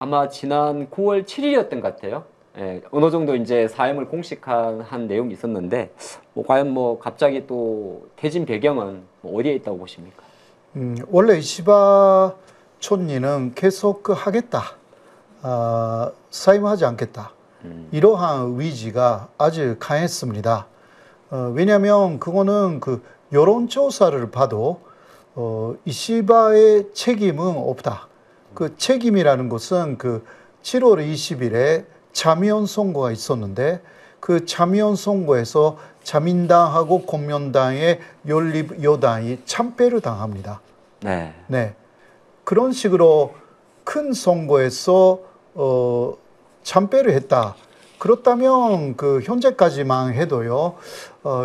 아마 지난 9월 7일이었던 것 같아요. 예, 어느 정도 이제 사임을 공식한 내용이 있었는데, 뭐 과연 뭐 갑자기 또 퇴진 배경은 뭐 어디에 있다고 보십니까? 원래 이시바 촌리는 계속 하겠다, 사임하지 않겠다. 이러한 의지가 아주 강했습니다. 왜냐하면 그거는 그 여론조사를 봐도 이시바의 책임은 없다. 그 책임이라는 것은 그 7월 20일에 자미원 선거가 있었는데 그 자미원 선거에서 자민당하고 공명당의 연립여당이 참패를 당합니다. 네. 네. 그런 식으로 큰 선거에서 참패를 했다. 그렇다면 그 현재까지만 해도요,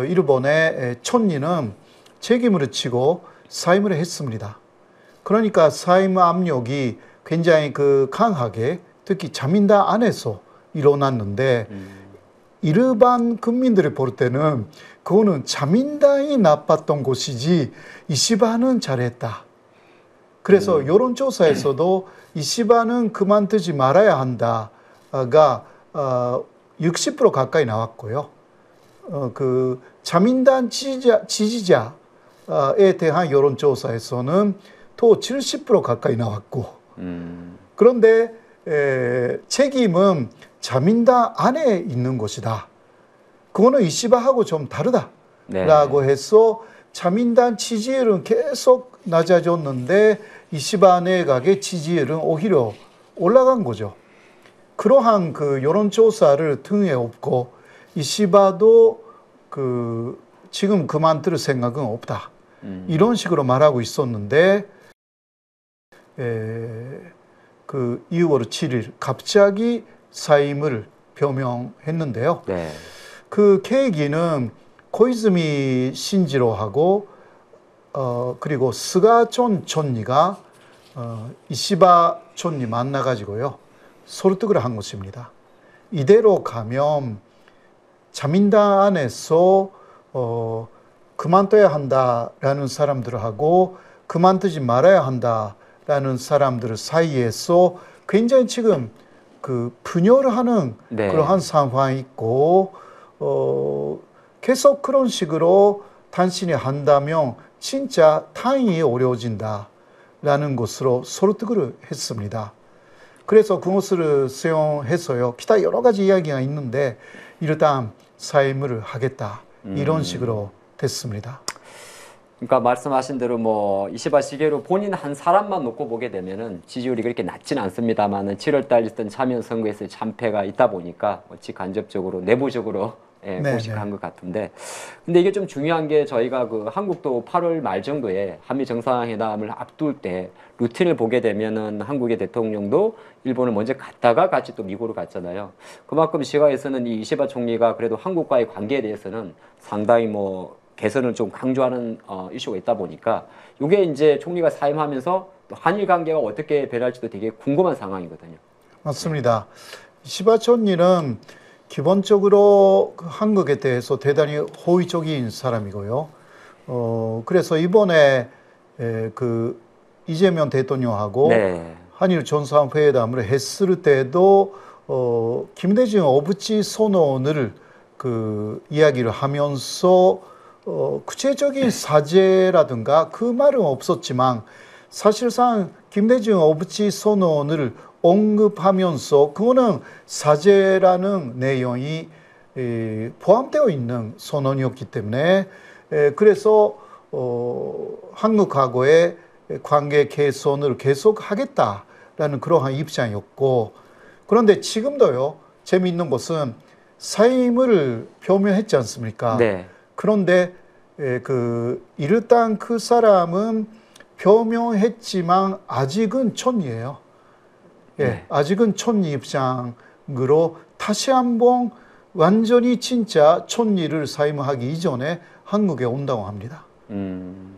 일본의 촌리는 책임을 지고 사임을 했습니다. 그러니까 사임 압력이 굉장히 그 강하게 특히 자민당 안에서 일어났는데 일반 국민들이 볼 때는 그거는 자민당이 나빴던 것이지 이시바는 잘했다. 그래서 여론조사에서도 이시바는 그만두지 말아야 한다가 60% 가까이 나왔고요. 그 자민당 지지자에 대한 여론조사에서는 또 70% 가까이 나왔고, 그런데 책임은 자민당 안에 있는 것이다. 그거는 이시바하고 좀 다르다라고 해서 자민당 지지율은 계속 낮아졌는데 이시바 내각의 지지율은 오히려 올라간 거죠. 그러한 그 여론조사를 등에 업고 이시바도 그 지금 그만둘 생각은 없다. 이런 식으로 말하고 있었는데 그 2월 7일 갑자기 사임을 표명했는데요. 네. 그 계기는 고이즈미 신지로하고 그리고 스가촌 촌리가 이시바 촌리 만나가지고요 설득을 한 것입니다. 이대로 가면 자민당 안에서 그만둬야 한다라는 사람들하고 그만두지 말아야 한다라는 사람들 사이에서 굉장히 지금 그 분열을 하는 그러한 상황이 있고 계속 그런 식으로 당신이 한다면 진짜 타인이 어려워진다라는 것으로 설득을 했습니다. 그래서 그것을 수용해서요. 기타 여러 가지 이야기가 있는데 일단 사임을 하겠다 이런 식으로 됐습니다. 그러니까 말씀하신 대로 뭐 이시바 시게루 본인 한 사람만 놓고 보게 되면은 지지율이 그렇게 낮지는 않습니다만은 7월달 있던 자미원 선거에서 참패가 있다 보니까 직간접적으로 내부적으로 공식한 것 같은데, 근데 이게 좀 중요한 게 저희가 그 한국도 8월 말 정도에 한미 정상회담을 앞둘 때 루틴을 보게 되면은 한국의 대통령도 일본을 먼저 갔다가 같이 또 미국으로 갔잖아요. 그만큼 시가에서는 이 이시바 총리가 그래도 한국과의 관계에 대해서는 상당히 뭐 개선을 좀 강조하는 이슈가 있다 보니까 이게 이제 총리가 사임하면서 또 한일 관계가 어떻게 변할지도 되게 궁금한 상황이거든요. 맞습니다. 이시바 총리는 기본적으로 한국에 대해서 대단히 호의적인 사람이고요. 그래서 이번에 그 이재명 대통령하고 한일 정상회담을 했을 때도 김대중 어부지 선언을 그 이야기를 하면서 구체적인 사죄라든가 그 말은 없었지만 사실상 김대중 어부지 선언을 언급하면서 그거는 사죄라는 내용이 포함되어 있는 선언이었기 때문에 그래서 한국하고의 관계 개선을 계속하겠다라는 그러한 입장이었고, 그런데 지금도요 재미있는 것은 사임을 표명했지 않습니까? 그런데 일단 그 사람은 표명했지만 아직은 촌이에요. 아직은 촌리 입장으로 다시 한번 완전히 진짜 촌리를 사임하기 이전에 한국에 온다고 합니다.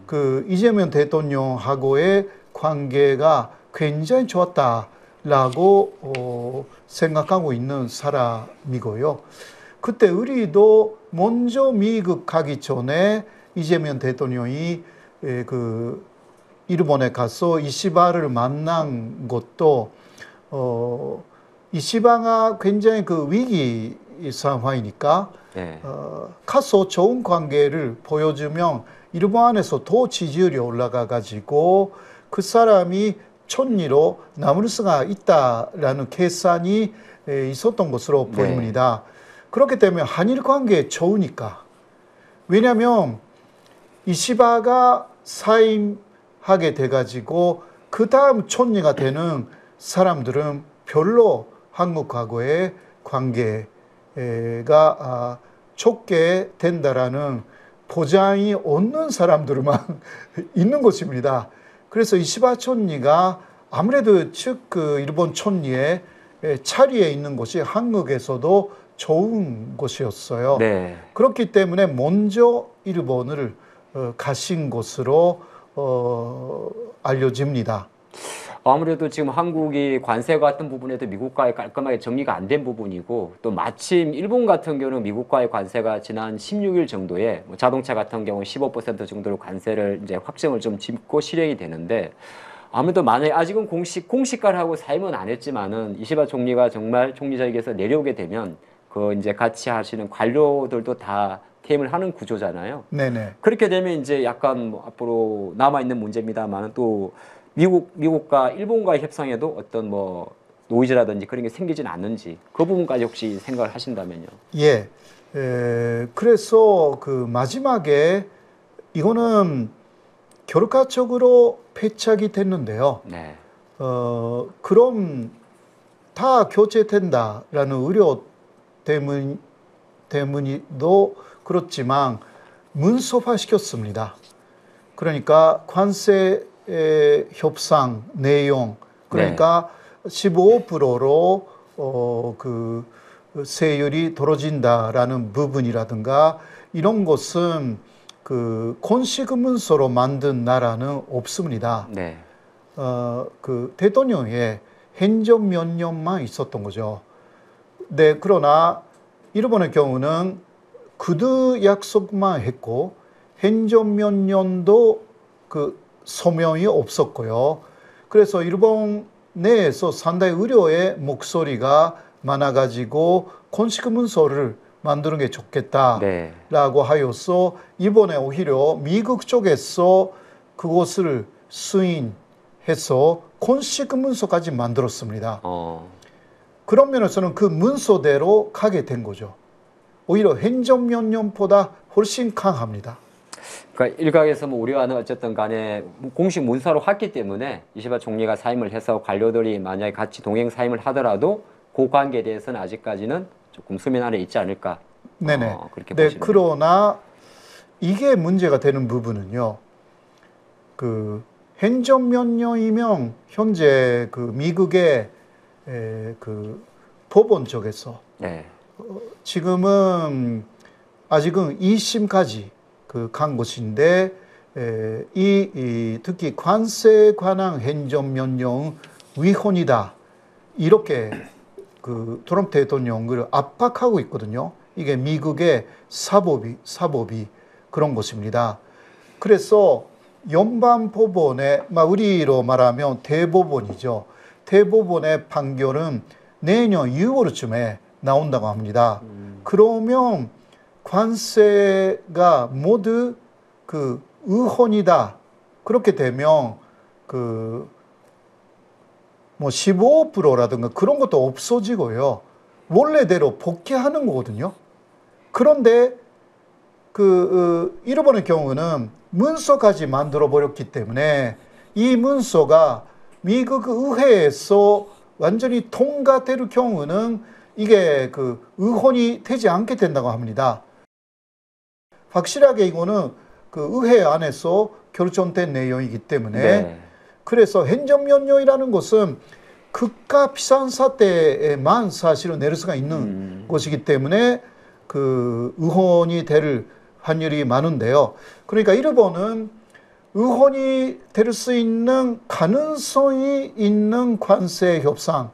그 이재명 대통령하고의 관계가 굉장히 좋았다라고 생각하고 있는 사람이고요. 그때 우리도 먼저 미국 가기 전에 이재명 대통령이 그 일본에 가서 이시바를 만난 것도 이시바가 굉장히 그 위기 상황이니까 네. 가서 좋은 관계를 보여주면 일본 안에서 더 지지율이 올라가 가지고 그 사람이 촌리로 남을 수가 있다라는 계산이 있었던 것으로 네. 보입니다. 그렇기 때문에 한일 관계에 좋으니까. 왜냐하면 이시바가 사임하게 돼가지고 그 다음 촌리가 되는 사람들은 별로 한국하고의 관계가 좋게 된다라는 보장이 없는 사람들만 있는 것입니다. 그래서 이시바 촌리가 아무래도 즉 그 일본 촌리의 차리에 있는 것이 한국에서도 좋은 곳이었어요. 네. 그렇기 때문에 먼저 일본을 가신 것으로 알려집니다. 아무래도 지금 한국이 관세 같은 부분에도 미국과의 깔끔하게 정리가 안 된 부분이고 또 마침 일본 같은 경우는 미국과의 관세가 지난 16일 정도에 뭐 자동차 같은 경우 15% 정도로 관세를 이제 확정을 좀 짓고 실행이 되는데 아무래도 만약에 아직은 공식화하고 사임은 안 했지만은 이시바 총리가 정말 총리직에서 내려오게 되면 그 이제 같이 하시는 관료들도 다 퇴임을 하는 구조잖아요. 네네. 그렇게 되면 이제 약간 뭐 앞으로 남아 있는 문제입니다만 또 미국과 일본과의 협상에도 어떤 뭐 노이즈라든지 그런 게 생기지는 않는지 그 부분까지 혹시 생각을 하신다면요. 예. 그래서 그 마지막에 이거는 결과적으로 패착이 됐는데요. 네. 그럼 다 교체된다라는 우려 때문이도 그렇지만 문서화 시켰습니다. 그러니까 관세 협상 내용 그러니까 15%로 그 세율이 떨어진다라는 부분이라든가 이런 것은 그 공식 문서로 만든 나라는 없습니다. 네. 그 대통령의 행정 명령만 있었던 거죠. 네, 그러나 일본의 경우는 구두 약속만 했고 행정 명령도 그 소명이 없었고요. 그래서 일본 내에서 상당히 우려의 목소리가 많아가지고 공식 문서를 만드는 게 좋겠다라고 네. 하여서 이번에 오히려 미국 쪽에서 그것을 수인해서 공식 문서까지 만들었습니다. 그런 면에서는 그 문서대로 가게 된 거죠. 오히려 행정명령보다 훨씬 강합니다. 그러니까 일각에서 뭐 우려하는 어쨌든 간에 공식 문서로 했기 때문에 이시바 총리가 사임을 해서 관료들이 만약에 같이 동행 사임을 하더라도 그 관계에 대해서는 아직까지는 조금 수면 아래 있지 않을까. 네네. 그렇게 네, 보시는 그러나 이게 문제가 되는 부분은요. 그 행정명령이면 현재 그 미국의 그 법원 쪽에서 네. 지금은 아직은 2심까지 그 간 것인데 특히 관세에 관한 행정명령 위헌이다 이렇게 그 트럼프 대통령을 압박하고 있거든요. 이게 미국의 사법이 그런 것입니다. 그래서 연방법원의 우리로 말하면 대법원이죠. 대법원의 판결은 내년 6월쯤에 나온다고 합니다. 그러면 관세가 모두 그 의헌이다. 그렇게 되면 그 뭐 15%라든가 그런 것도 없어지고요. 원래대로 복귀하는 거거든요. 그런데 그 일본의 경우는 문서까지 만들어 버렸기 때문에 이 문서가 미국 의회에서 완전히 통과될 경우는 이게 그 의헌이 되지 않게 된다고 합니다. 확실하게 이거는 그 의회 안에서 결정된 내용이기 때문에 네. 그래서 행정명령이라는 것은 극과 비상사 때에만 사실은 내릴 수가 있는 것이기 때문에 그 의헌이 될 확률이 많은데요. 그러니까 일본은 의헌이 될 수 있는 가능성이 있는 관세 협상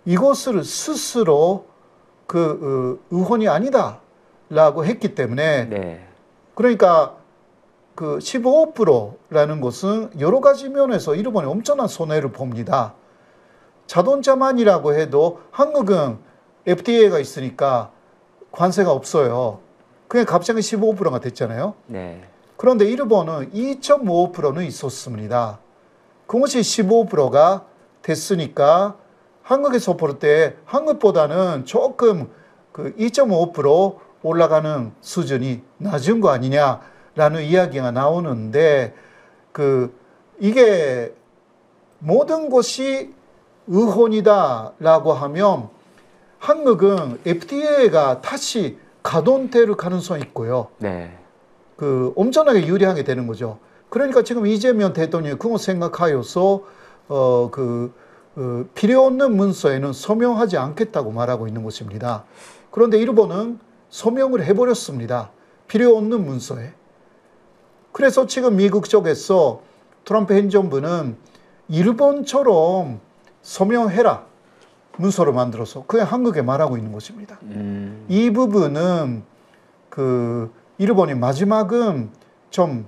이것을 스스로 그 의헌이 아니다라고 했기 때문에 네. 그러니까 그 15%라는 것은 여러 가지 면에서 일본이 엄청난 손해를 봅니다. 자동차만이라고 해도 한국은 FTA가 있으니까 관세가 없어요. 그냥 갑자기 15%가 됐잖아요. 네. 그런데 일본은 2.5%는 있었습니다. 그것이 15%가 됐으니까 한국에서 볼 때 한국보다는 조금 그 2.5% 올라가는 수준이 낮은 거 아니냐라는 이야기가 나오는데 이게 모든 것이 의혼이다라고 하면 한국은 FTA가 다시 가동될 가능성이 있고요. 네. 엄청나게 유리하게 되는 거죠. 그러니까 지금 이재명 대통령이 그거 생각하여서 필요 없는 문서에는 서명하지 않겠다고 말하고 있는 것입니다. 그런데 일본은 서명을 해버렸습니다. 필요 없는 문서에. 그래서 지금 미국 쪽에서 트럼프 행정부는 일본처럼 서명해라. 문서로 만들어서 그냥 한국에 말하고 있는 것입니다. 이 부분은 일본이 마지막은 좀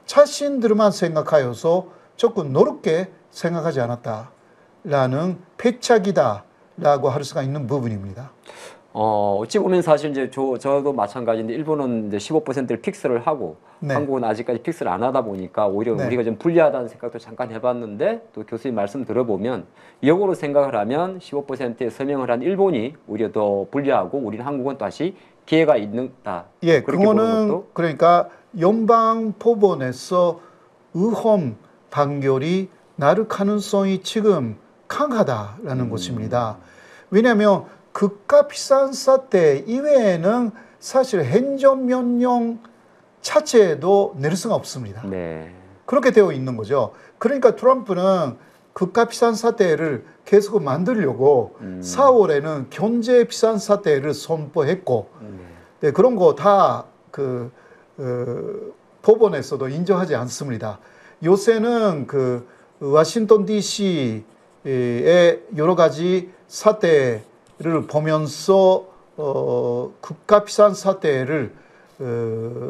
자신들만 생각하여서 조금 노롭게 생각하지 않았다라는 패착이다라고 할 수가 있는 부분입니다. 어찌 보면 사실 이제 저도 마찬가지인데 일본은 이제 15%를 픽스를 하고 네. 한국은 아직까지 픽스를 안 하다 보니까 오히려 네. 우리가 좀 불리하다는 생각도 잠깐 해봤는데 또 교수님 말씀 들어보면 역으로 생각을 하면 15%에 서명을 한 일본이 오히려 더 불리하고 우리는 한국은 다시 기회가 있다. 예, 그렇게 보는 그거는 것도? 그러니까 연방법원에서 의헌 판결이 날 가능성이 지금 강하다라는 것입니다. 왜냐하면 극과 비싼 사태 이외에는 사실 행정명령 자체도 내릴 수가 없습니다. 네. 그렇게 되어 있는 거죠. 그러니까 트럼프는 극과 비싼 사태를 계속 만들려고 4월에는 경제 비싼 사태를 선포했고 네, 그런 거 다 법원에서도 인정하지 않습니다. 요새는 워싱턴 DC의 여러 가지 사태를 보면서 극과 비싼 사태를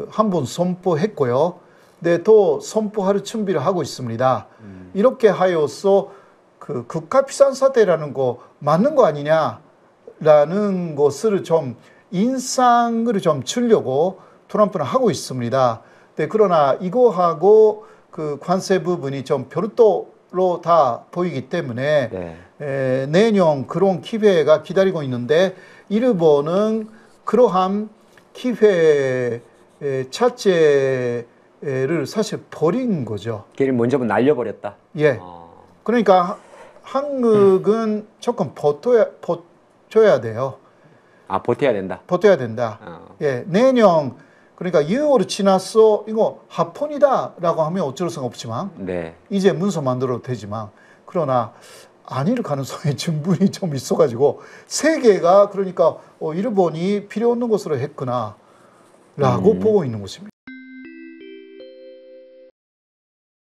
한번 선포했고요. 네, 또 선포할 준비를 하고 있습니다. 이렇게 하여서 극과 비싼 사태라는 거 맞는 거 아니냐라는 것을 좀 인상을 좀 주려고 트럼프는 하고 있습니다. 네, 그러나 이거하고 관세 부분이 좀 별도로 다 보이기 때문에 네. 내년 그런 기회가 기다리고 있는데 일본은 그러한 기회 자체를 사실 버린 거죠. 걔를 먼저 날려버렸다. 예. 그러니까 한국은 조금 버텨야 돼요. 아, 버텨야 된다. 버텨야 된다. 예, 내년 그러니까 6월이 지났어 이거 합헌이다라고 하면 어쩔 수가 없지만 네. 이제 문서 만들어도 되지만 그러나 아닐 가능성이 충분히 좀 있어가지고 세계가 그러니까 일본이 필요 없는 것으로 했구나라고 보고 있는 것입니다.